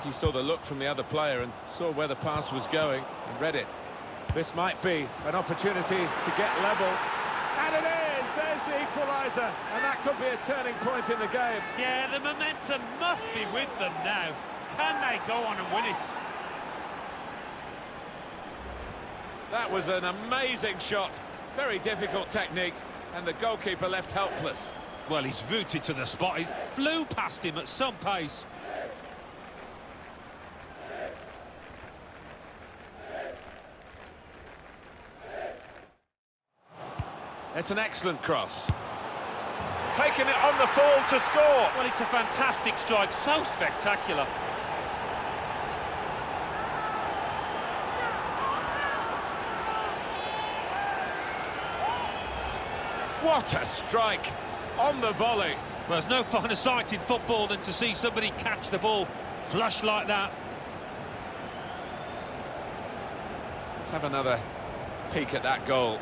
think he saw the look from the other player and saw where the pass was going and read it. This might be an opportunity to get level. And it is! There's the equaliser. And that could be a turning point in the game. Yeah, the momentum must be with them now. Can they go on and win it? That was an amazing shot. Very difficult technique. And the goalkeeper left helpless. Well, he's rooted to the spot. He's flew past him at some pace. It's an excellent cross. Taking it on the full to score. Well, it's a fantastic strike, so spectacular. What a strike on the volley. Well, there's no finer sight in football than to see somebody catch the ball flush like that. Let's have another peek at that goal.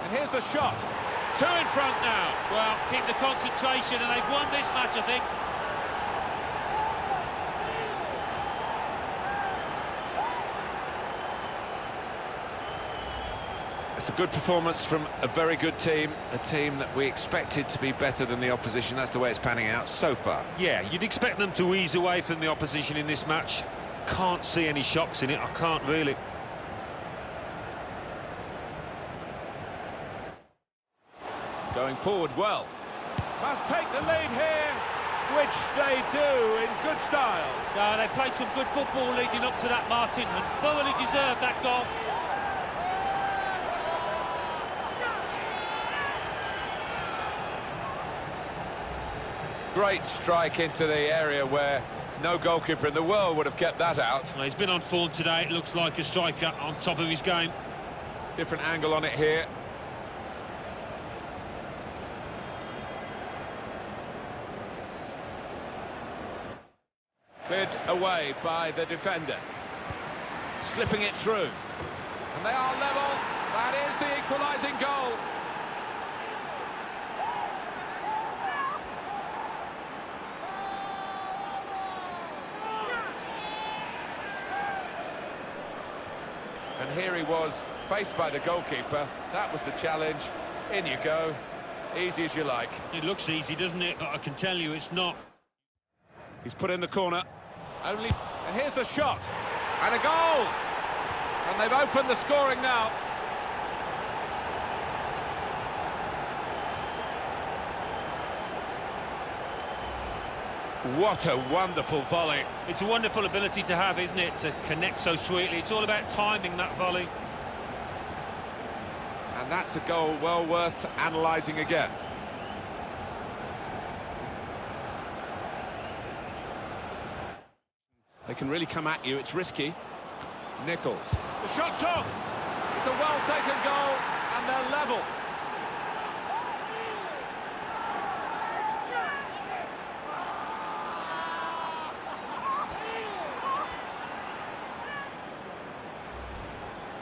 And here's the shot. Two in front now. Well, keep the concentration, and they've won this match, I think. It's a good performance from a very good team, a team that we expected to be better than the opposition. That's the way it's panning out so far. Yeah, you'd expect them to ease away from the opposition in this match. Can't see any shocks in it, I can't really. Going forward well. Must take the lead here, which they do in good style. No, they played some good football leading up to that, Martin, and thoroughly deserved that goal. Great strike into the area where no goalkeeper in the world would have kept that out. Well, he's been on form today. It looks like a striker on top of his game. Different angle on it here. Cleared away by the defender. Slipping it through. And they are level. That is the equalising goal. And here he was, faced by the goalkeeper. That was the challenge. In you go. Easy as you like. It looks easy, doesn't it? But I can tell you it's not. He's put in the corner. And here's the shot. And a goal! And they've opened the scoring now. What a wonderful volley. It's a wonderful ability to have, isn't it? To connect so sweetly. It's all about timing that volley. And that's a goal well worth analysing again. They can really come at you, it's risky. Nichols. The shot's on! It's a well-taken goal, and they're level.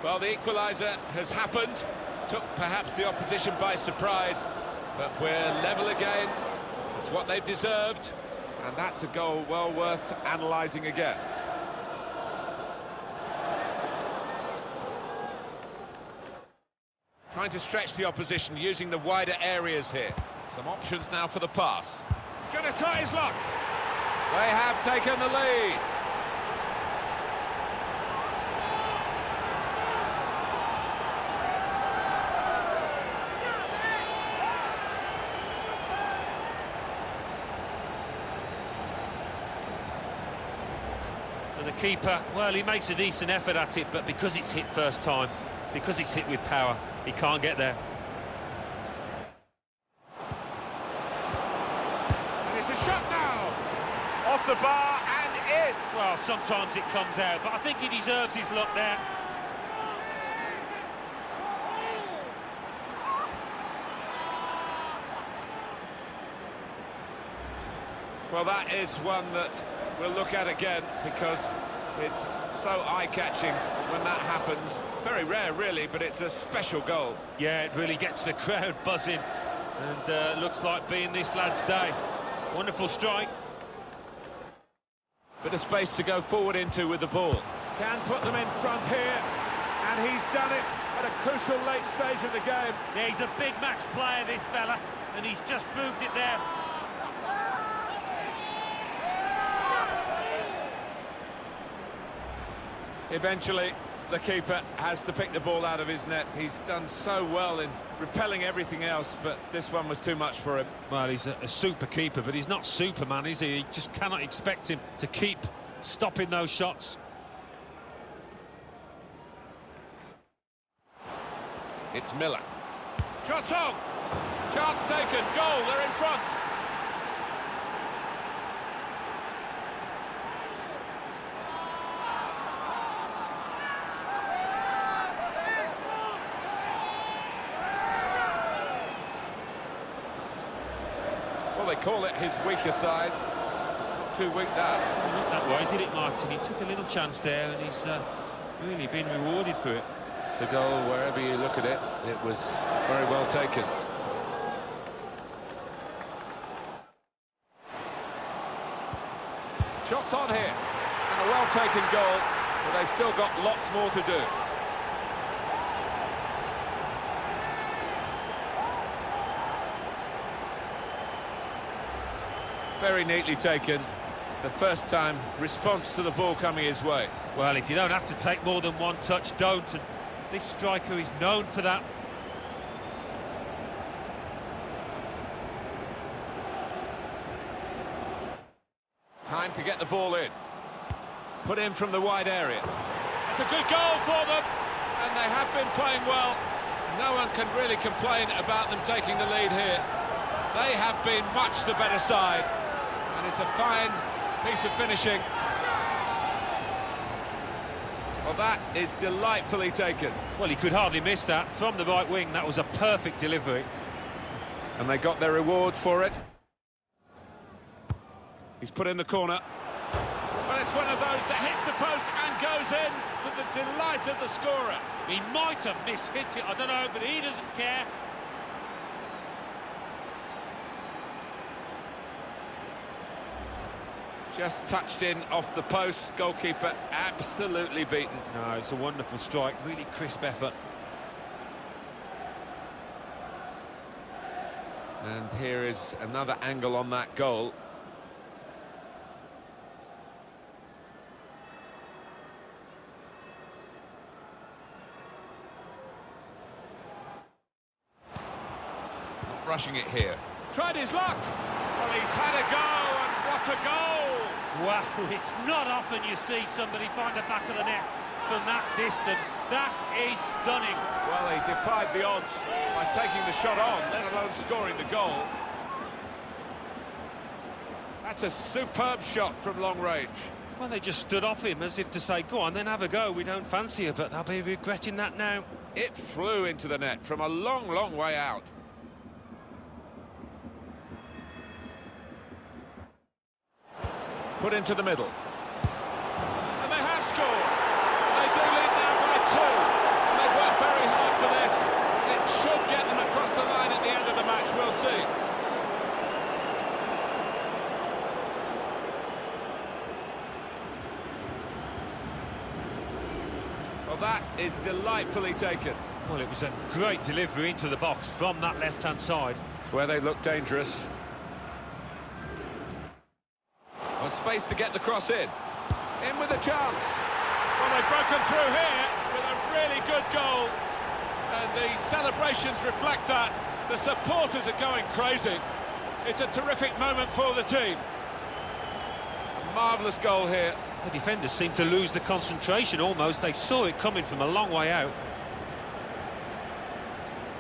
Well, the equaliser has happened. Took perhaps the opposition by surprise, but we're level again. It's what they've deserved. And that's a goal well worth analysing again. Trying to stretch the opposition, using the wider areas here. Some options now for the pass. Gonna try his luck. They have taken the lead. And the keeper, well, he makes a decent effort at it, but because it's hit first time, because it's hit with power, he can't get there. And it's a shot now! Off the bar and in! Well, sometimes it comes out, but I think he deserves his luck there. Well, that is one that we'll look at again, because It's so eye-catching when that happens. Very rare, really, but it's a special goal. Yeah, it really gets the crowd buzzing, and looks like being this lad's day. Wonderful strike. Bit of space to go forward into with the ball. Can put them in front here, and he's done it at a crucial late stage of the game. Yeah, he's a big match player, this fella, and he's just proved it there. Eventually, the keeper has to pick the ball out of his net. He's done so well in repelling everything else, but this one was too much for him. Well, he's a super keeper, but he's not Superman, is he? You just cannot expect him to keep stopping those shots. It's Miller. Shot on! Chance taken, goal, they're in front. Well, they call it his weaker side. Not too weak, that. Not that way, did it, Martin? He took a little chance there, and he's really been rewarded for it. The goal, wherever you look at it, it was very well taken. Shots on here, and a well-taken goal, but they've still got lots more to do. Very neatly taken. The first time response to the ball coming his way. Well, if you don't have to take more than one touch, don't. And this striker is known for that. Time to get the ball in. Put in from the wide area. That's a good goal for them, and they have been playing well. No one can really complain about them taking the lead here. They have been much the better side, and it's a fine piece of finishing. Well, that is delightfully taken. Well, he could hardly miss that. From the right wing, that was a perfect delivery. And they got their reward for it. He's put in the corner. Well, it's one of those that hits the post and goes in to the delight of the scorer. He might have mishit it, I don't know, but he doesn't care. Just touched in off the post, goalkeeper absolutely beaten. No, it's a wonderful strike, really crisp effort. And here is another angle on that goal. Not rushing it here. Tried his luck. Well, he's had a go, and what a goal! Wow, it's not often you see somebody find the back of the net from that distance. That is stunning. Well, he defied the odds by taking the shot on, let alone scoring the goal. That's a superb shot from long range. Well, they just stood off him as if to say, go on, then have a go, we don't fancy you, but they'll be regretting that now. It flew into the net from a long, long way out. Put into the middle. And they have scored. They do lead now by 2. And they've worked very hard for this. It should get them across the line at the end of the match, we'll see. Well, that is delightfully taken. Well, it was a great delivery into the box from that left-hand side. It's where they look dangerous. Well, space to get the cross in. In with a chance. Well, they've broken through here with a really good goal. And the celebrations reflect that. The supporters are going crazy. It's a terrific moment for the team. A marvellous goal here. The defenders seem to lose the concentration almost. They saw it coming from a long way out.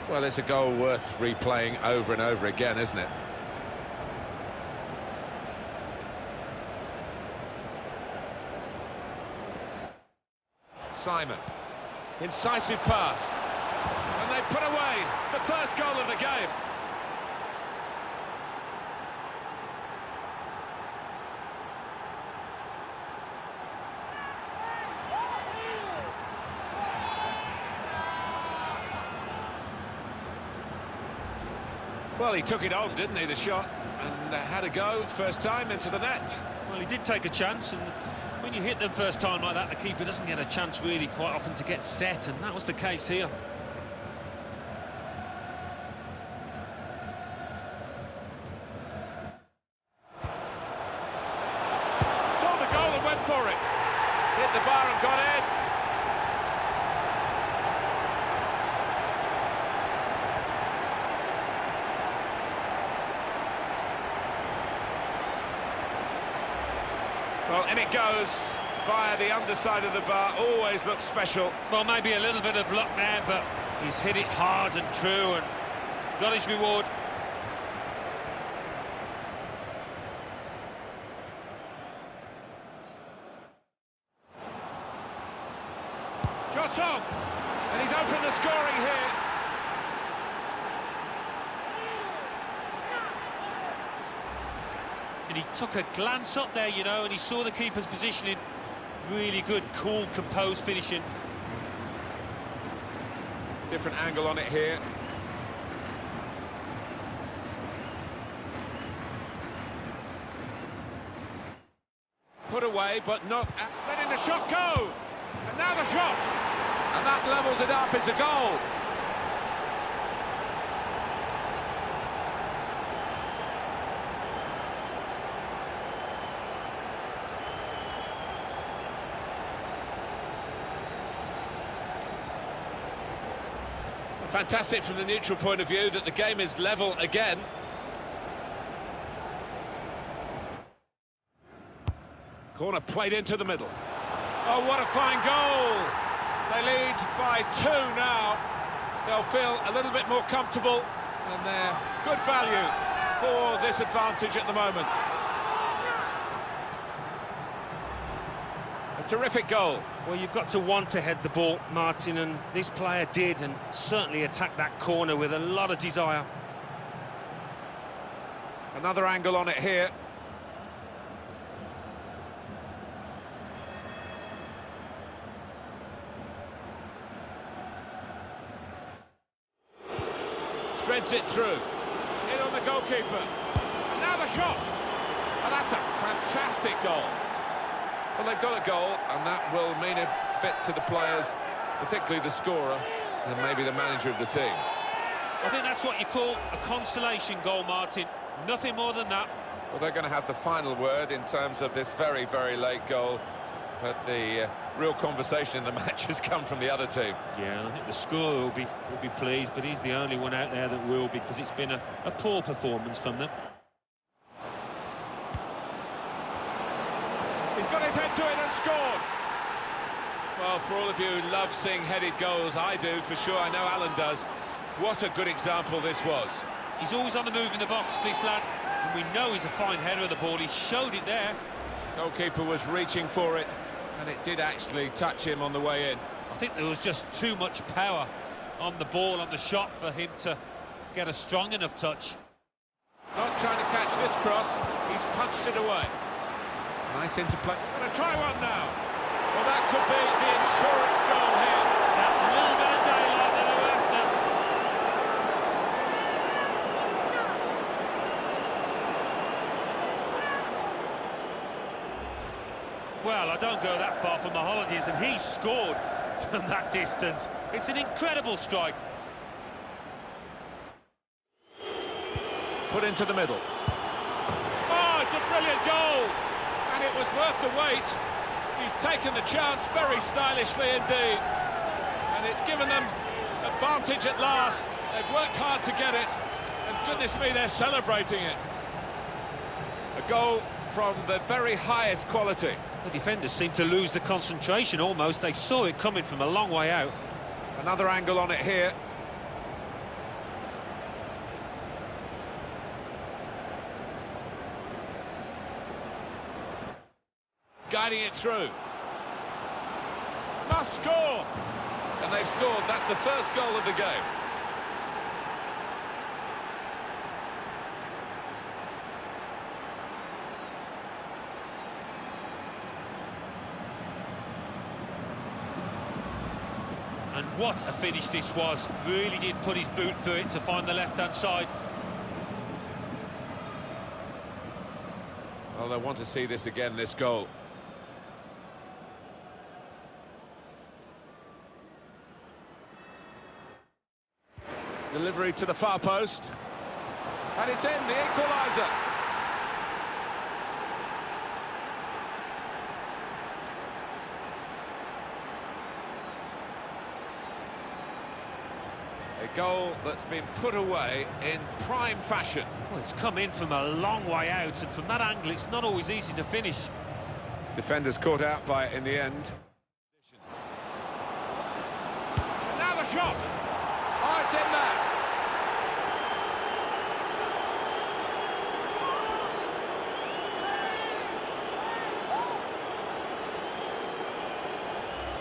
Well, it's a goal worth replaying over and over again, isn't it? Simon, incisive pass, and they put away the first goal of the game. Well, he took it on, didn't he, the shot, and had a go first time into the net. Well, he did take a chance, and when you hit them first time like that, the keeper doesn't get a chance really quite often to get set, and that was the case here. Saw the goal and went for it. Hit the bar and got in. Well, in it goes, via the underside of the bar, always looks special. Well, maybe a little bit of luck there, but he's hit it hard and true and got his reward. Shot on, and he's opened the scoring here. And he took a glance up there, you know, and he saw the keeper's positioning. Really good, cool, composed finishing. Different angle on it here. Put away, but not letting the shot go. And now the shot. And that levels it up. It's a goal. Fantastic from the neutral point of view that the game is level again. Corner played into the middle. Oh, what a fine goal! They lead by 2 now. They'll feel a little bit more comfortable, and they're good value for this advantage at the moment. A terrific goal. Well, you've got to want to head the ball, Martin, and this player did, and certainly attacked that corner with a lot of desire. Another angle on it here. Threads it through. In on the goalkeeper. And now the shot. And that's a fantastic goal. Well, they've got a goal, and that will mean a bit to the players, particularly the scorer, and maybe the manager of the team. I think that's what you call a consolation goal, Martin. Nothing more than that. Well, they're going to have the final word in terms of this very, very late goal. But the real conversation in the match has come from the other team. Yeah, and I think the scorer will be pleased, but he's the only one out there that will, because it's been a poor performance from them. He's got his head to it and scored. Well, for all of you who love seeing headed goals, I do, for sure. I know Alan does. What a good example this was. He's always on the move in the box, this lad. And we know he's a fine header of the ball. He showed it there. Goalkeeper was reaching for it, and it did actually touch him on the way in. I think there was just too much power on the ball, on the shot, for him to get a strong enough touch. Not trying to catch this cross. He's punched it away. Nice interplay. Gonna try one now. Well, that could be the insurance goal here. That little bit of daylight that they were after. Well, I don't go that far from my holidays, and he scored from that distance. It's an incredible strike. Put into the middle. Oh, it's a brilliant goal! And it was worth the wait. He's taken the chance very stylishly indeed. And it's given them advantage at last. They've worked hard to get it. And goodness me, they're celebrating it. A goal from the very highest quality. The defenders seem to lose the concentration almost. They saw it coming from a long way out. Another angle on it here. Guiding it through. Must score! And they've scored. That's the first goal of the game. And what a finish this was. Really did put his boot through it to find the left-hand side. Well, they want to see this again, this goal. Delivery to the far post. And it's in, the equaliser. A goal that's been put away in prime fashion. Well, it's come in from a long way out, and from that angle, it's not always easy to finish. Defenders caught out by it in the end. And now the shot! Oh, it's in there!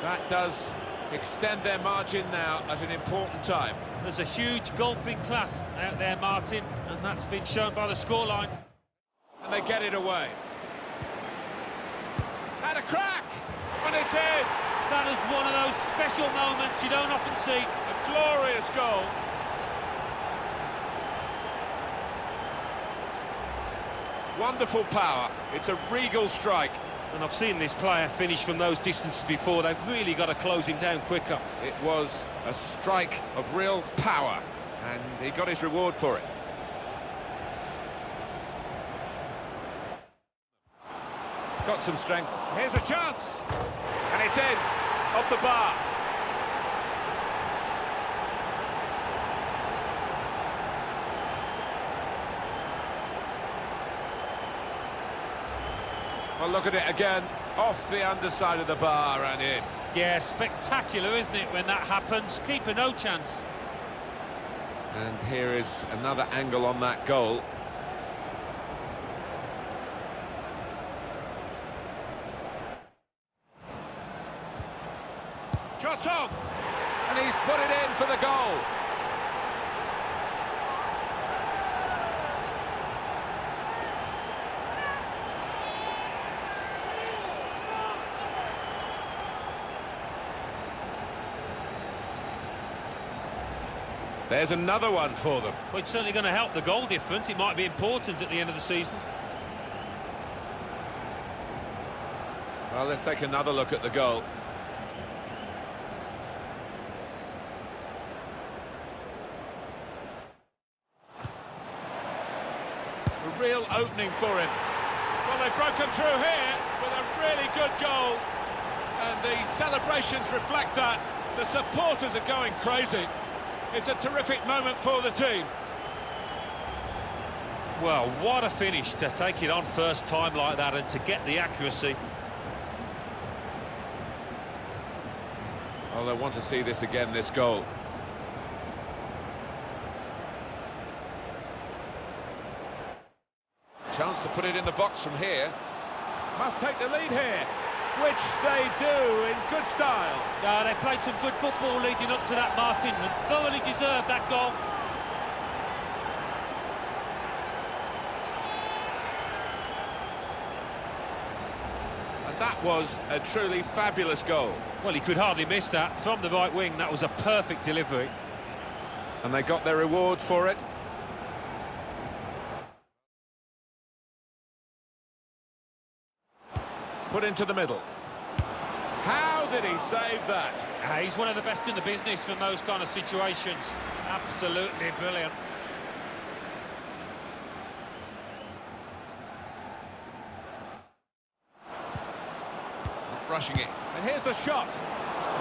That does extend their margin now at an important time. There's a huge golfing class out there, Martin, and that's been shown by the scoreline. And they get it away. And a crack! And it's in! That is one of those special moments you don't often see. A glorious goal. Wonderful power. It's a regal strike. And I've seen this player finish from those distances before. They've really got to close him down quicker. It was a strike of real power, and he got his reward for it. Got some strength. Here's a chance! And it's in, off the bar. Well, look at it again, off the underside of the bar and in. Yeah, spectacular, isn't it, when that happens? Keeper no chance. And here is another angle on that goal. Shot on! And he's put it in for the goal. There's another one for them. Well, it's certainly going to help the goal difference. It might be important at the end of the season. Well, let's take another look at the goal. A real opening for him. Well, they've broken through here with a really good goal. And the celebrations reflect that. The supporters are going crazy. It's a terrific moment for the team. Well, what a finish to take it on first time like that and to get the accuracy. Well, they want to see this again, this goal. Chance to put it in the box from here. Must take the lead here, which they do in good style. Yeah, they played some good football leading up to that, Martin, and thoroughly deserved that goal. And that was a truly fabulous goal. Well, he could hardly miss that. From the right wing, that was a perfect delivery. And they got their reward for it. Put into the middle. How did he save that? He's one of the best in the business from those kind of situations. Absolutely brilliant. Not rushing it. And here's the shot.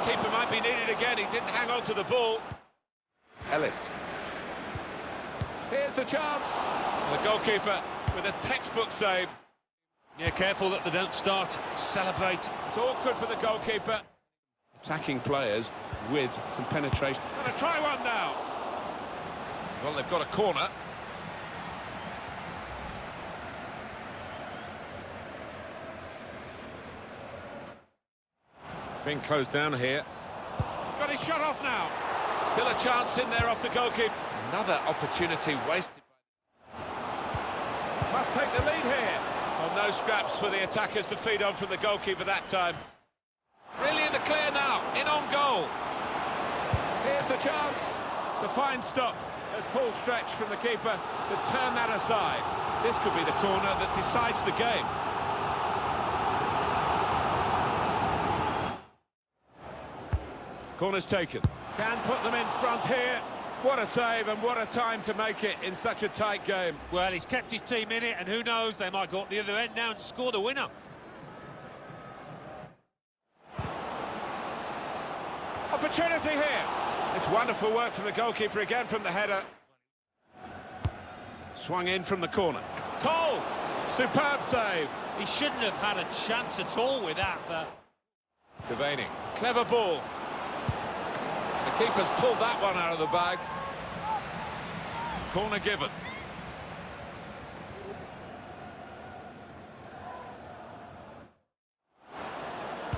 The keeper might be needed again. He didn't hang on to the ball. Ellis. Here's the chance. And the goalkeeper with a textbook save. Yeah, careful that they don't start celebrate. It's awkward for the goalkeeper. Attacking players with some penetration. Gonna try one now. Well, they've got a corner. Being closed down here. He's got his shot off now. Still a chance in there off the goalkeeper. Another opportunity wasted. Must take the lead here. Well, no scraps for the attackers to feed on from the goalkeeper that time. Really in the clear now, in on goal. Here's the chance. It's a fine stop. A full stretch from the keeper to turn that aside. This could be the corner that decides the game. Corner's taken. Can put them in front here. What a save and what a time to make it in such a tight game. Well, he's kept his team in it, and who knows, they might go up the other end now and score the winner. Opportunity here. It's wonderful work from the goalkeeper again from the header. Swung in from the corner. Cole! Superb save. He shouldn't have had a chance at all with that, but... Devaney. Clever ball. The keeper's pulled that one out of the bag. Corner given.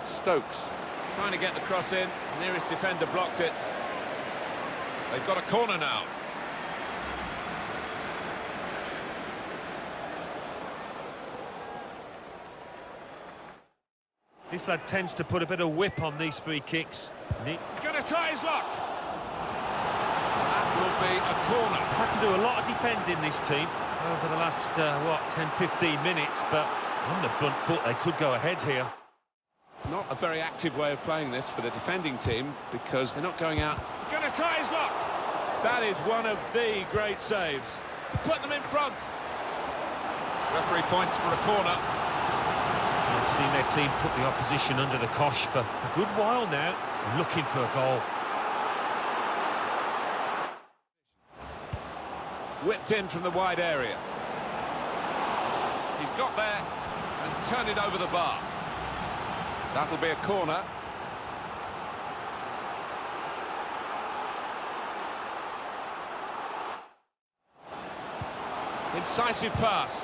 Stokes trying to get the cross in. The nearest defender blocked it. They've got a corner now. This lad tends to put a bit of whip on these free kicks. Gonna try his luck. That will be a corner. Had to do a lot of defending, this team, over the last, 10-15 minutes, but on the front foot, they could go ahead here. Not a very active way of playing this for the defending team, because they're not going out. Gonna try his luck. That is one of the great saves to put them in front. Referee points for a corner. I've seen their team put the opposition under the cosh for a good while now, looking for a goal. Whipped in from the wide area. He's got there and turned it over the bar. That'll be a corner. Incisive pass.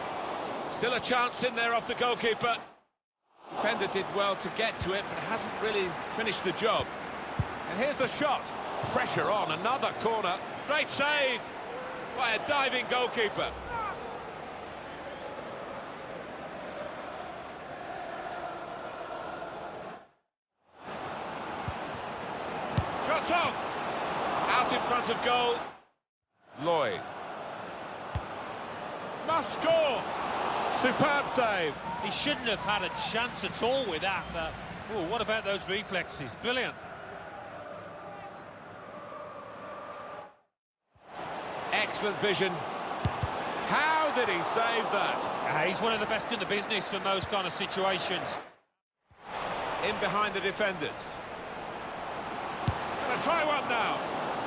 Still a chance in there off the goalkeeper. Defender did well to get to it, but hasn't really finished the job. And here's the shot. Pressure on, another corner. Great save by a diving goalkeeper. Shots on. Out in front of goal. Lloyd. Must score. Superb save. He shouldn't have had a chance at all with that, but oh, what about those reflexes? Brilliant. Excellent vision. How did he save that? He's one of the best in the business for most kind of situations. In behind the defenders. Gonna try one now.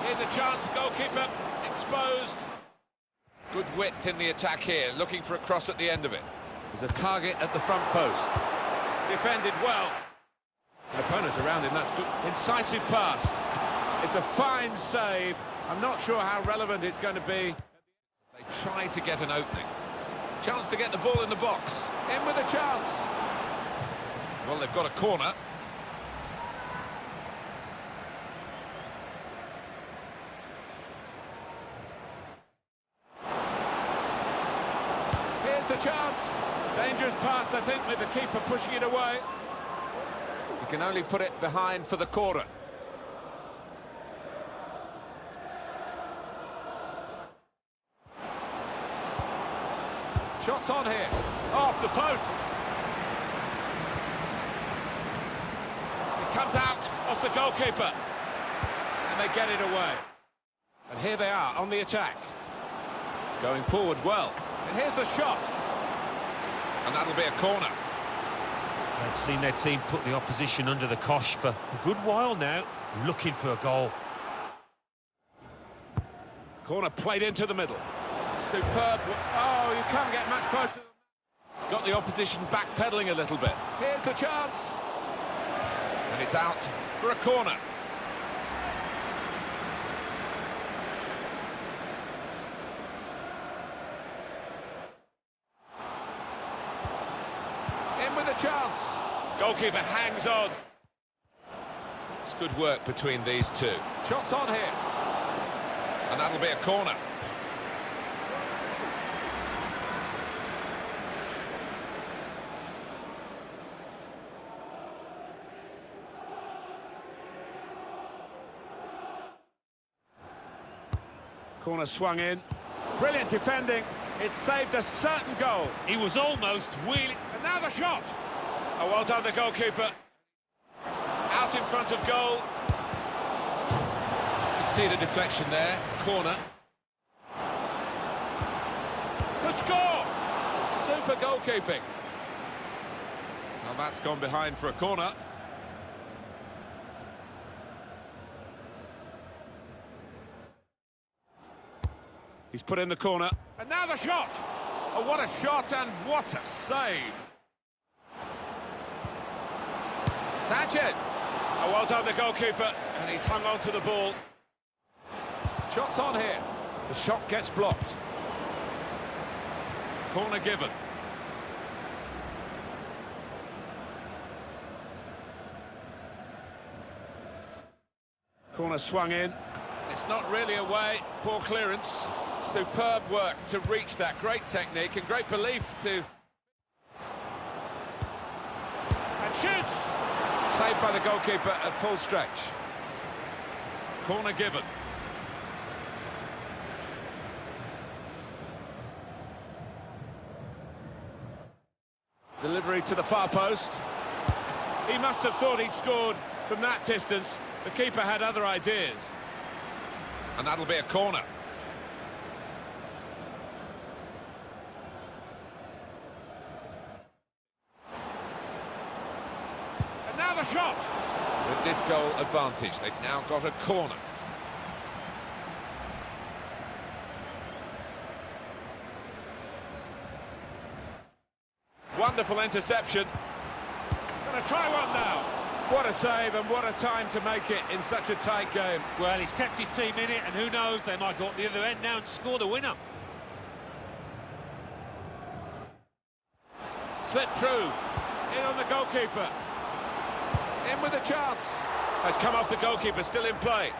Here's a chance, goalkeeper exposed. Good width in the attack here, looking for a cross at the end of it. There's a target at the front post. Defended well. An opponent around him, that's good. Incisive pass. It's a fine save. I'm not sure how relevant it's going to be. They try to get an opening. Chance to get the ball in the box. In with a chance. Well, they've got a corner. Here's the chance. Dangerous pass, I think, with the keeper pushing it away. He can only put it behind for the corner. Shots on here. Off the post. It comes out off the goalkeeper. And they get it away. And here they are on the attack. Going forward well. And here's the shot. And that'll be a corner. I've seen their team put the opposition under the cosh for a good while now, looking for a goal. Corner played into the middle. Superb. Oh, you can't get much closer. Got the opposition backpedaling a little bit. Here's the chance. And it's out for a corner. In with a chance. Goalkeeper hangs on. It's good work between these two. Shots on here. And that'll be a corner. Corner swung in. Brilliant defending. It saved a certain goal. He was almost wheeling. And now the shot. Oh, well done, the goalkeeper. Out in front of goal. You can see the deflection there. Corner. The score! Super goalkeeping. Well, that's gone behind for a corner. He's put in the corner. And now the shot! Oh, what a shot and what a save! Sanchez! Oh, well done, the goalkeeper. And he's hung on to the ball. Shots on here. The shot gets blocked. Corner given. Corner swung in. It's not really away. Poor clearance. Superb work to reach that. Great technique and great belief to... And shoots! Saved by the goalkeeper at full stretch. Corner given. Delivery to the far post. He must have thought he'd scored from that distance. The keeper had other ideas. And that'll be a corner. And now the shot! With this goal advantage, they've now got a corner. Wonderful interception. Gonna try one now. What a save and what a time to make it in such a tight game. Well, he's kept his team in it, and who knows, they might go up the other end now and score the winner. Slipped through. In on the goalkeeper. In with a chance. It's come off the goalkeeper, still in play.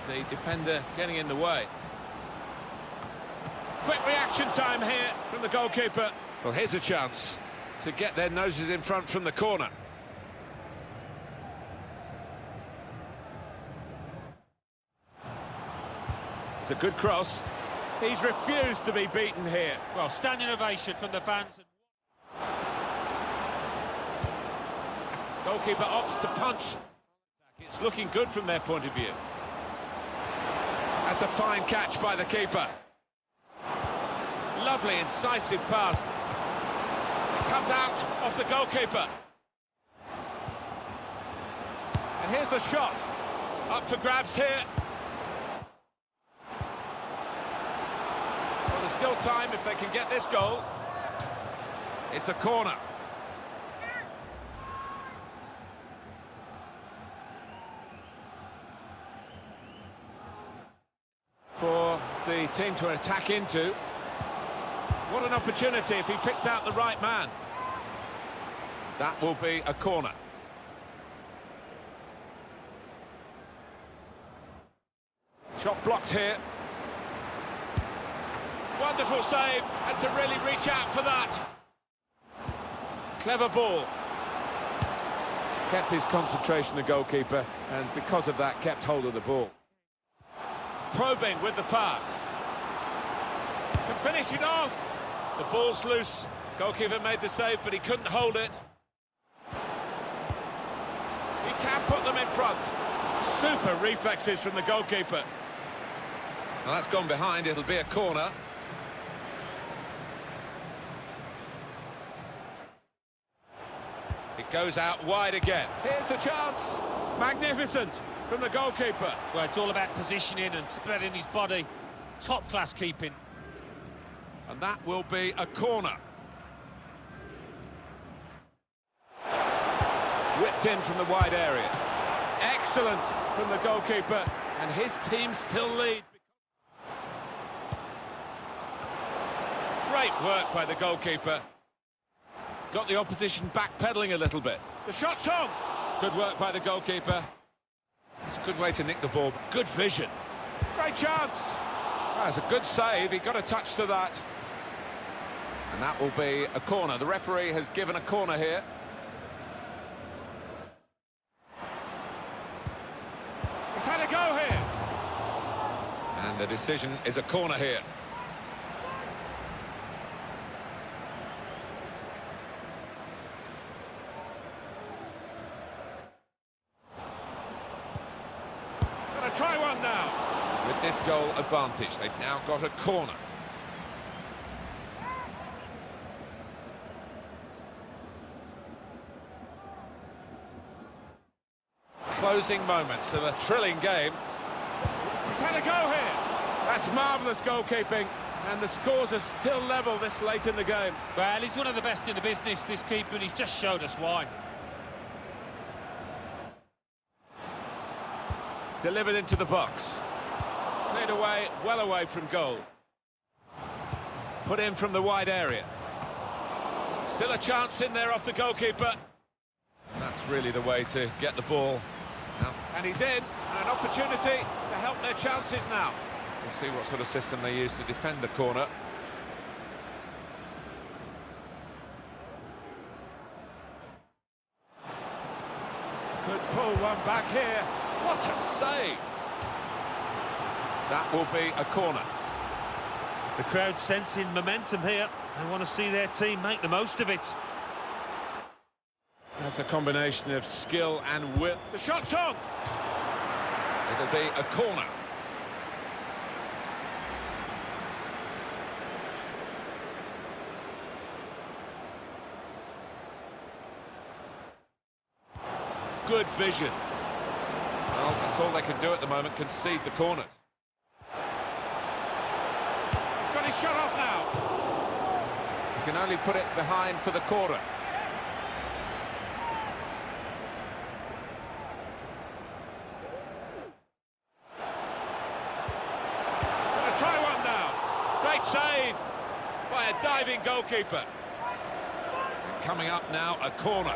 The defender getting in the way. Quick reaction time here from the goalkeeper. Well, here's a chance to get their noses in front from the corner. It's a good cross. He's refused to be beaten here. Well, standing ovation from the fans. Goalkeeper opts to punch. It's looking good from their point of view. That's a fine catch by the keeper. Lovely, incisive pass. It comes out off the goalkeeper. And here's the shot. Up for grabs here. Well, there's still time if they can get this goal. It's a corner. For the team to attack into. What an opportunity if he picks out the right man. That will be a corner. Shot blocked here. Wonderful save, had to really reach out for that. Clever ball. Kept his concentration, the goalkeeper, and because of that, kept hold of the ball. Probing with the pass. Can finish it off. The ball's loose. Goalkeeper made the save, but he couldn't hold it. He can put them in front. Super reflexes from the goalkeeper. Well, that's gone behind. It'll be a corner. It goes out wide again. Here's the chance. Magnificent from the goalkeeper. Well, it's all about positioning and spreading his body. Top-class keeping. And that will be a corner. Whipped in from the wide area. Excellent from the goalkeeper. And his team still lead. Great work by the goalkeeper. Got the opposition backpedaling a little bit. The shot's on! Good work by the goalkeeper. It's a good way to nick the ball. Good vision. Great chance! That's a good save. He got a touch to that. And that will be a corner. The referee has given a corner here. He's had a go here. And the decision is a corner here. Gonna try one now. With this goal advantage, they've now got a corner. Closing moments of a thrilling game. He's had a go here. That's marvellous goalkeeping, and the scores are still level this late in the game. Well, he's one of the best in the business, this keeper, and he's just showed us why. Delivered into the box. Cleared away, well away from goal. Put in from the wide area. Still a chance in there off the goalkeeper. That's really the way to get the ball. And he's in, and an opportunity to help their chances now. We'll see what sort of system they use to defend the corner. Could pull one back here. What a save! That will be a corner. The crowd sensing momentum here. They want to see their team make the most of it. That's a combination of skill and wit. The shot's on! It'll be a corner. Good vision. Well, that's all they can do at the moment, concede the corners. He's got his shot off now. He can only put it behind for the corner. Try one now. Great save by a diving goalkeeper. And coming up now, a corner.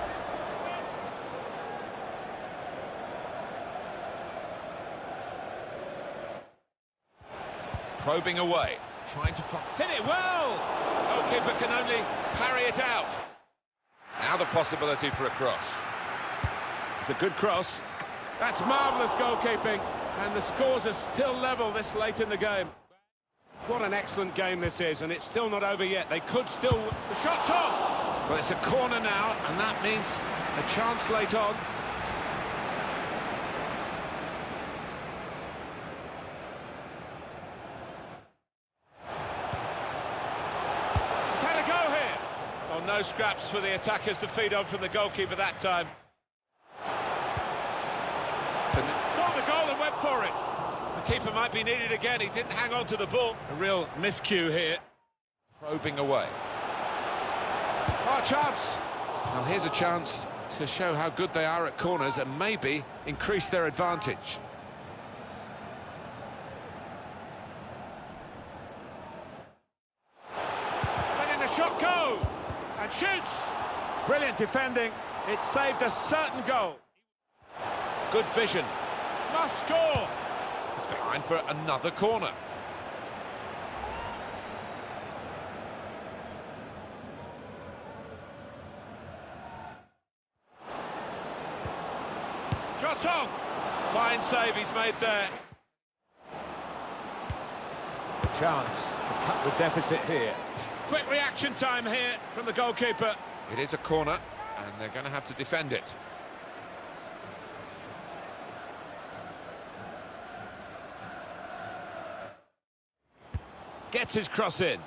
Probing away, trying to hit it well. Goalkeeper can only parry it out. Now the possibility for a cross. It's a good cross. That's marvellous goalkeeping, and the scores are still level this late in the game. What an excellent game this is, and it's still not over yet. They could still... The shot's on! Well, it's a corner now, and that means a chance late on. He's had a go here. Oh, no scraps for the attackers to feed on from the goalkeeper that time. Saw the goal and went for it. The keeper might be needed again. He didn't hang on to the ball. A real miscue here. Probing away. Oh, chance. Well, here's a chance to show how good they are at corners and maybe increase their advantage. Letting the shot go. And shoots. Brilliant defending. It saved a certain goal. Good vision. Must score. It's behind for another corner. Shot on. Fine save he's made there. A chance to cut the deficit here. Quick reaction time here from the goalkeeper. It is a corner, and they're going to have to defend it. Gets his cross in.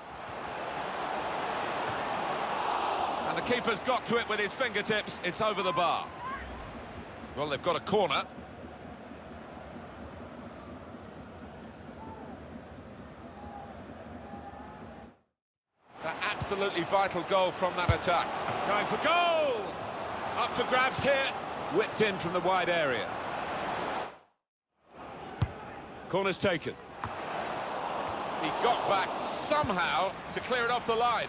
And the keeper's got to it with his fingertips. It's over the bar. Well, they've got a corner. That absolutely vital goal from that attack. Going for goal! Up for grabs here. Whipped in from the wide area. Corner's taken. He got back somehow to clear it off the line.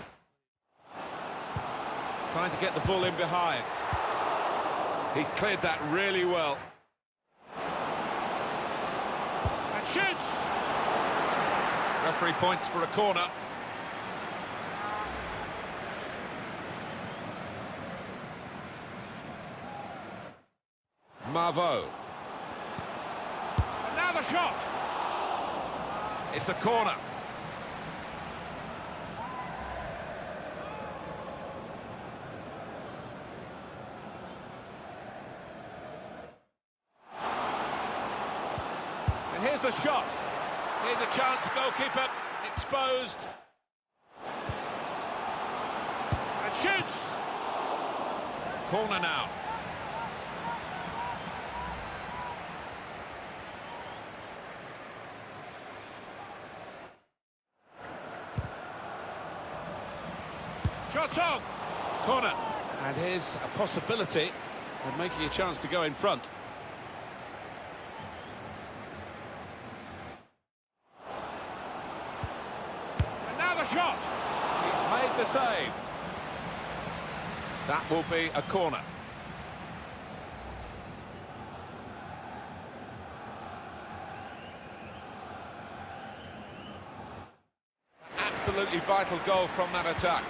Trying to get the ball in behind. He cleared that really well. And shoots! Referee points for a corner. Marveau. And now the shot! It's a corner. And here's the shot. Here's a chance, goalkeeper exposed. And shoots! Corner now. Shots on! Corner. And here's a possibility of making a chance to go in front. And now the shot! He's made the save. That will be a corner. Absolutely vital goal from that attack.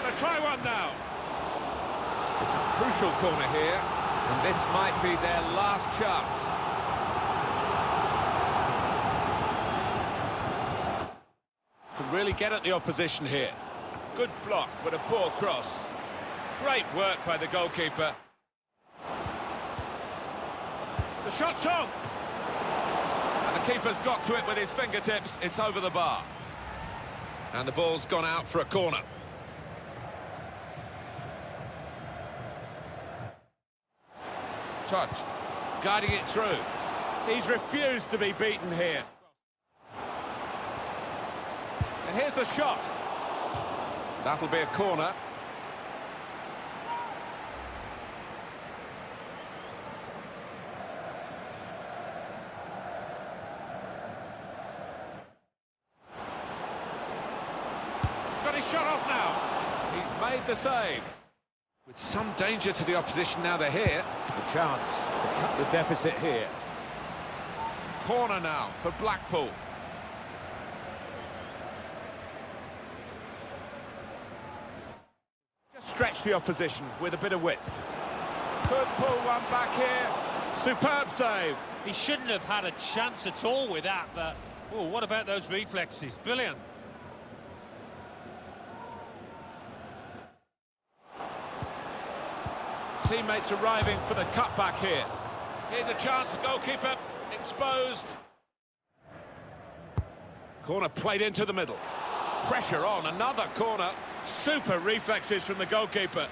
Gonna try one now. It's a crucial corner here, and this might be their last chance. Can really get at the opposition here. Good block, but a poor cross. Great work by the goalkeeper. The shot's on! And the keeper's got to it with his fingertips. It's over the bar. And the ball's gone out for a corner. Touch. Guiding it through. He's refused to be beaten here. And here's the shot. That'll be a corner. He's got his shot off now. He's made the save. With some danger to the opposition now they're here. A chance to cut the deficit here. Corner now for Blackpool. Stretch the opposition with a bit of width. Could pull one back here. Superb save. He shouldn't have had a chance at all with that, but oh, what about those reflexes? Brilliant. Teammates arriving for the cutback here. Here's a chance, goalkeeper exposed. Corner played into the middle. Pressure on, another corner. Super reflexes from the goalkeeper.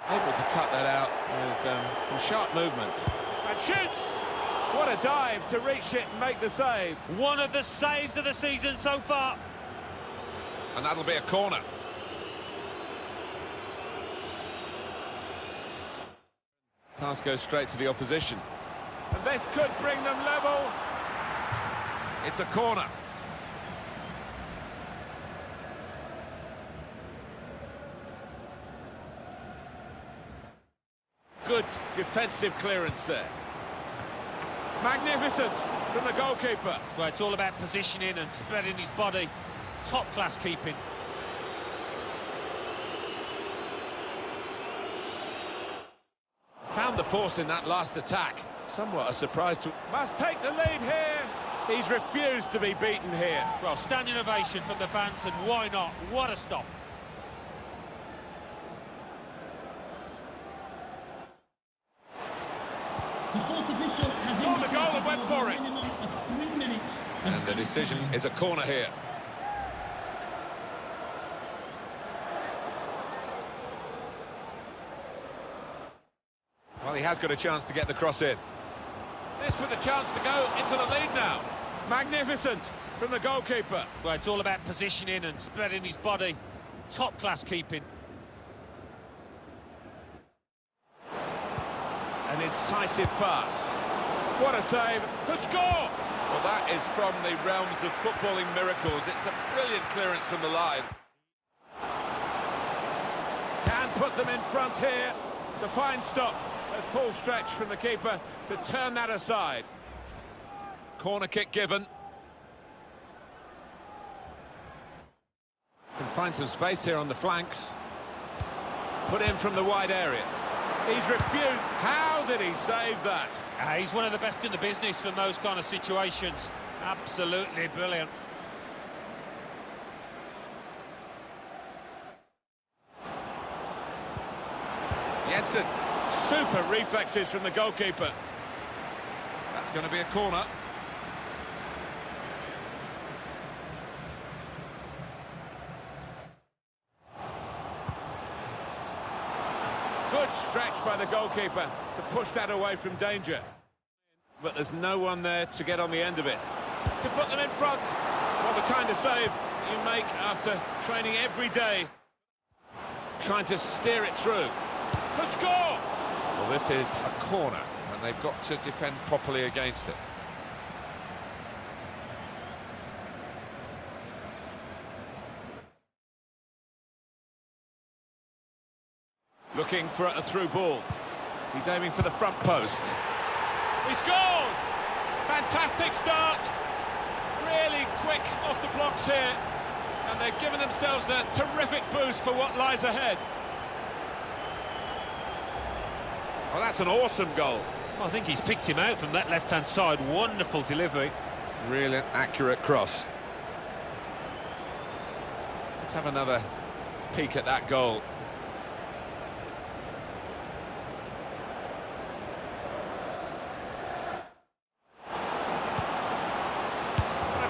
Able to cut that out with some sharp movement. And shoots! What a dive to reach it and make the save. One of the saves of the season so far. And that'll be a corner. Pass goes straight to the opposition. And this could bring them level. It's a corner. Good defensive clearance there. Magnificent from the goalkeeper. Well, it's all about positioning and spreading his body. Top-class keeping. Found the force in that last attack. Somewhat a surprise to... Must take the lead here. He's refused to be beaten here. Well, standing ovation from the fans, and why not? What a stop. The fourth official has Saw the goal and went for it. minimum of 3 minutes. And the decision is a corner here. Well, he has got a chance to get the cross in. This with a chance to go into the lead now. Magnificent from the goalkeeper. Well, it's all about positioning and spreading his body. Top-class keeping. An incisive pass. What a save. To score! Well, that is from the realms of footballing miracles. It's a brilliant clearance from the line. Can put them in front here. It's a fine stop. A full stretch from the keeper to turn that aside. Corner kick given. Can find some space here on the flanks. Put in from the wide area. He's refused. How did he save that? He's one of the best in the business from those kind of situations. Absolutely brilliant. Jensen, super reflexes from the goalkeeper. That's going to be a corner. Good stretch by the goalkeeper to push that away from danger. But there's no one there to get on the end of it. To put them in front. Well, the kind of save you make after training every day. Trying to steer it through. The score! Well, this is a corner, and they've got to defend properly against it. Looking for a through ball. He's aiming for the front post. He scored! Fantastic start. Really quick off the blocks here. And they've given themselves a terrific boost for what lies ahead. Well, that's an awesome goal. Well, I think he's picked him out from that left-hand side. Wonderful delivery. Really accurate cross. Let's have another peek at that goal.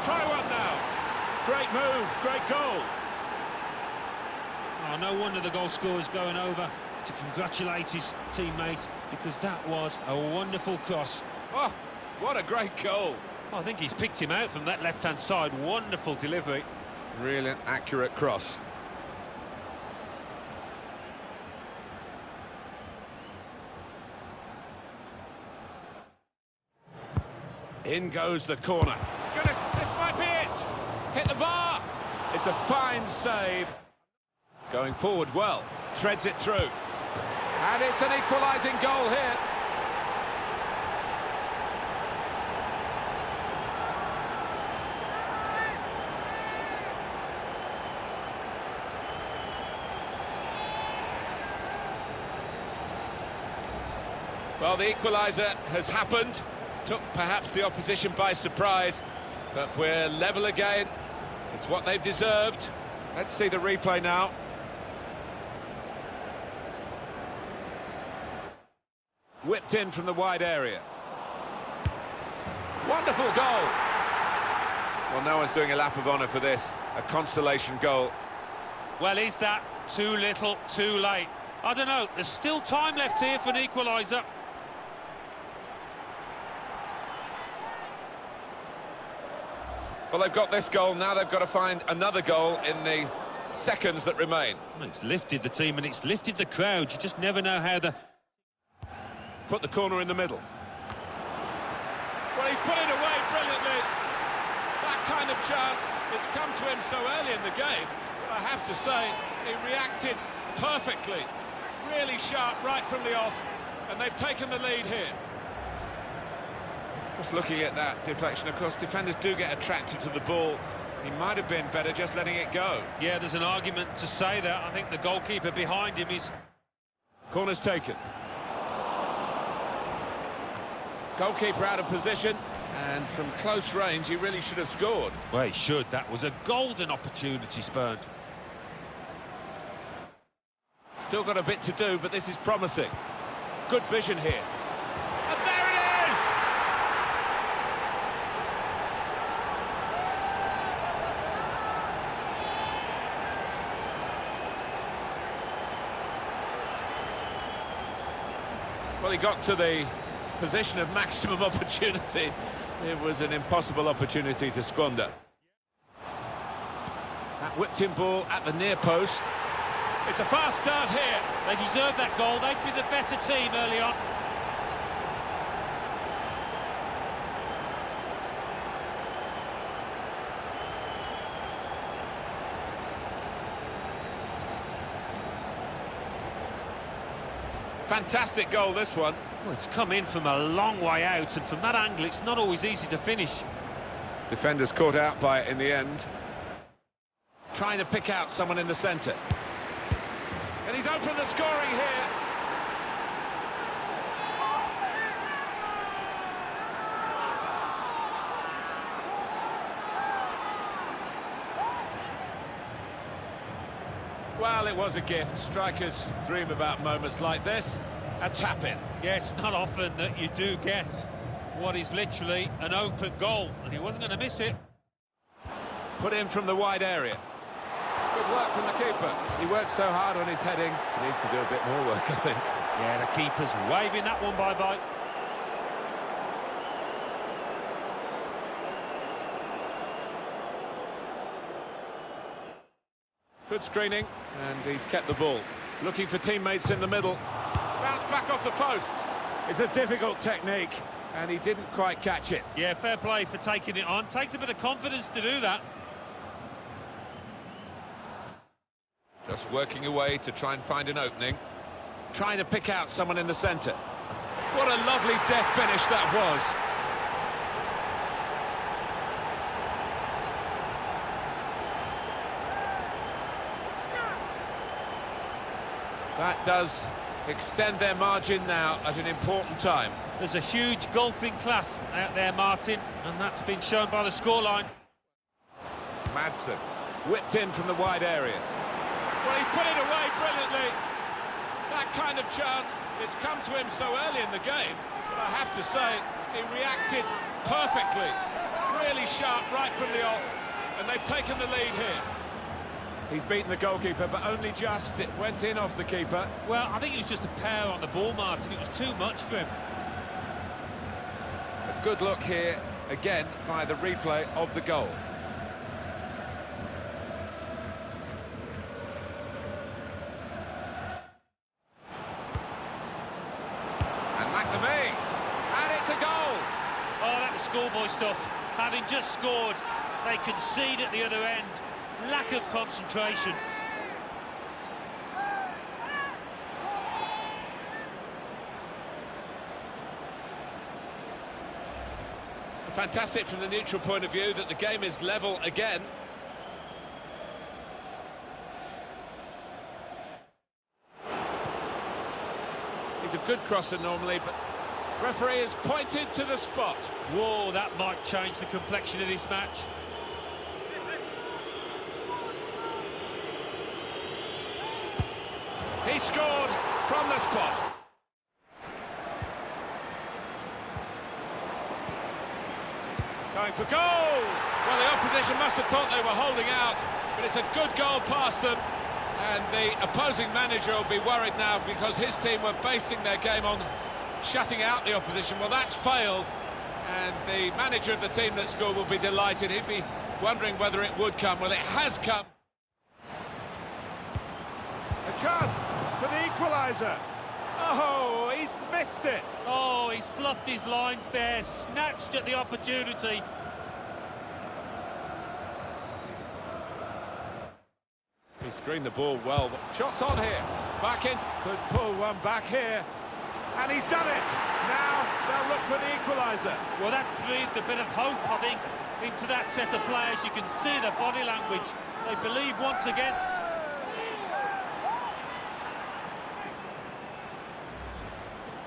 Try one now. Great move, great goal. Oh, no wonder the goal scorer's going over to congratulate his teammate, because that was a wonderful cross. Oh, what a great goal. I think he's picked him out from that left-hand side. Wonderful delivery. Really accurate cross. In goes the corner. This might be it. Hit the bar. It's a fine save. Going forward well. Threads it through. And it's an equalising goal here. Well, the equaliser has happened. Took perhaps the opposition by surprise, but we're level again. It's what they've deserved. Let's see the replay now. Whipped in from the wide area. Wonderful goal. Well, no one's doing a lap of honour for this. A consolation goal. Well, is that too little, too late? I don't know. There's still time left here for an equaliser. Well, they've got this goal, now they've got to find another goal in the seconds that remain. Well, it's lifted the team and it's lifted the crowd. You just never know how the... Put the corner in the middle. Well, he's put it away brilliantly. That kind of chance, it's come to him so early in the game. But I have to say, he reacted perfectly. Really sharp right from the off. And they've taken the lead here. Just looking at that deflection, of course, defenders do get attracted to the ball. He might have been better just letting it go. Yeah, there's an argument to say that. I think the goalkeeper behind him is... Corner's taken. Goalkeeper out of position, and from close range, he really should have scored. Well, he should. That was a golden opportunity spurned. Still got a bit to do, but this is promising. Good vision here. And there it is! Well, he got to the position of maximum opportunity. It was an impossible opportunity to squander. That whipped-in ball at the near post. It's a fast start here. They deserve that goal. They'd be the better team early on. Fantastic goal, this one. Well, it's come in from a long way out, and from that angle, it's not always easy to finish. Defenders caught out by it in the end. Trying to pick out someone in the centre. And he's opened the scoring here. Well, it was a gift. Strikers dream about moments like this. A tap-in. Yeah, it's not often that you do get what is literally an open goal, and he wasn't going to miss it. Put in from the wide area. Good work from the keeper. He works so hard on his heading. He needs to do a bit more work, I think. Yeah, the keeper's waving that one bye-bye. Good screening, and he's kept the ball. Looking for teammates in the middle. Bounce back off the post. It's a difficult technique, and he didn't quite catch it. Yeah, fair play for taking it on. Takes a bit of confidence to do that. Just working away to try and find an opening. Trying to pick out someone in the centre. What a lovely deft finish that was. That does extend their margin now at an important time. There's a huge golfing class out there, Martin, and that's been shown by the scoreline. Madsen. Whipped in from the wide area. Well, he's put it away brilliantly. That kind of chance, it's come to him so early in the game, but I have to say, he reacted perfectly. Really sharp right from the off, and they've taken the lead here. He's beaten the goalkeeper, but only just. It went in off the keeper. Well, I think it was just a pair on the ball, Martin. It was too much for him. A good look here, again, by the replay of the goal. And McNamee, and it's a goal! Oh, that was schoolboy stuff. Having just scored, they concede at the other end. Lack of concentration. Fantastic from the neutral point of view that the game is level again. He's a good crosser normally, but referee has pointed to the spot. Whoa, that might change the complexion of this match. He scored from the spot. Going for goal! Well, the opposition must have thought they were holding out, but it's a good goal past them. And the opposing manager will be worried now because his team were basing their game on shutting out the opposition. Well, that's failed, and the manager of the team that scored will be delighted. He'd be wondering whether it would come. Well, it has come. A chance for the equaliser. Oh, he's missed it. Oh, he's fluffed his lines there, snatched at the opportunity. He screened the ball well. Shots on here. Back in. Could pull one back here. And he's done it. Now they'll look for the equaliser. Well, that's breathed a bit of hope, I think, into that set of players. You can see the body language. They believe once again.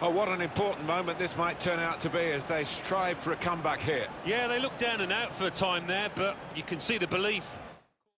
Oh, what an important moment this might turn out to be as they strive for a comeback here. Yeah, they looked down and out for a time there, but you can see the belief